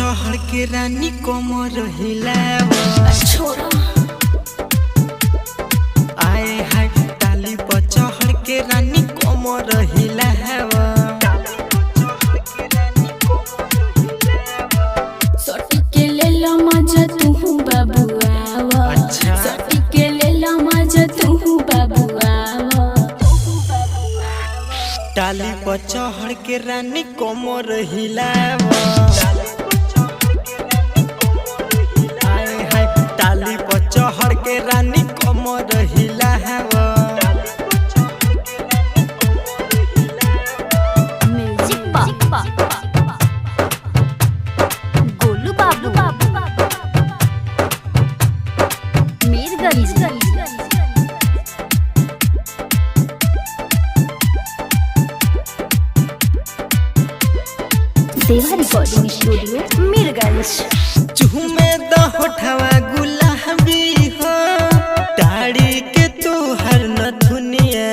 चढ़ के रानी कमर हिलावा आए हाय डाली पर चढ़ के रानी कमर हिलावा सटी के ले लो मजा तू बाबुआ सटी के ले लो मजा तू बाबुआ डाली पर चढ़ के रानी कमर हिलावा डाली पर चढ़ के रानी कमर हिलावा म्यूजिक पा गोलू बाबू मीरगंज देवा रिकॉर्डिंग स्टूडियो मीरगंज चूमे द होठवा गुलाबी हो दाढ़ी के तू हर नथुनिया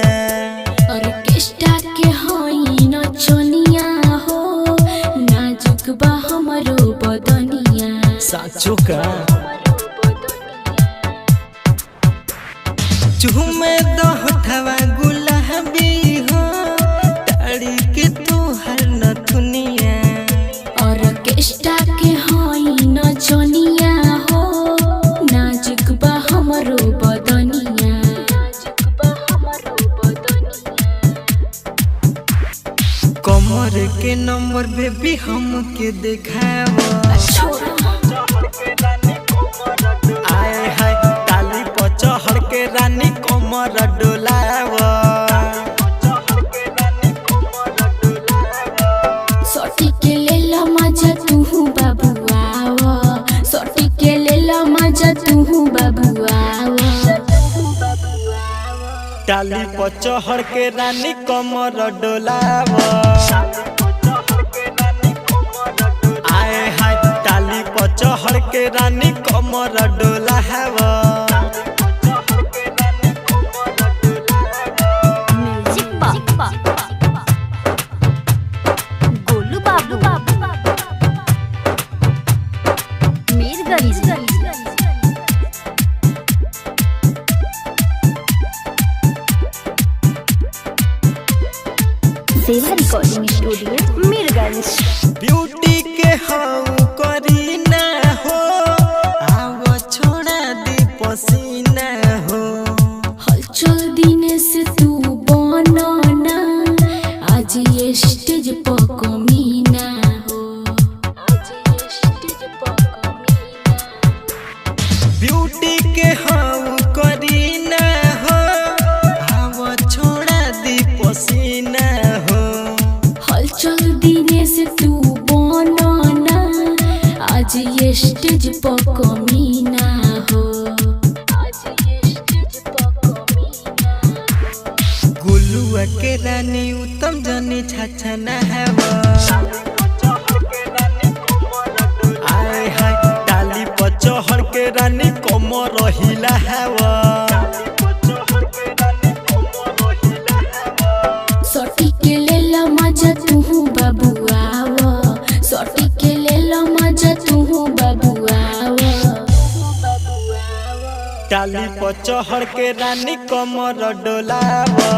ऑर्केस्ट्रा के होई नचनिया हो नाजुक बा हमरो बदनिया साचो का चूमे द होठवा गुलाबी हो दाढ़ी के तू हर नथुनिया ऑर्केस्ट्रा के होई नचनिया हो नाजुक बा हमरो बदनिया कमर के नंबर बेबी हमके देखावा आए हाय डाली पर चढ़ के रानी कमर डोलावा सटी के ले लो मजा तू बाबुआ सटी के ले लो मजा तू बाबुआ डाली पर चढ़ के रानी कमर डोलावा आए हाय डाली पर चढ़ के रानी कमर डोलावा म्यूजिक पा गोलू बाबू मीरगंज देवा रिकॉर्डिंग स्टूडियो मीरगंज ब्यूटी के हम करी ना हो आव छोड़ा दे पसीना हो हलचल दिन से तू बनाना आज ये स्टेज पर कमीना हो आज ये स्टेज पर कमीना ब्यूटी के हम करी ना हो आव छोड़ा दे पसीना हो हलचल दिन से तू बनाना आज ये स्टेज पर कमीना हो आज ये स्टेज पर कमीना गुलुआ के रानी उत्तम जनी छछना हवा आए हाय डाली पर चढ़ के रानी कमर हिलावा सटी के ले लो मजा तू बाबुआ सटी के ले लो मजा तू बाबुआ डाली पर चढ़ के रानी कमर डोलावा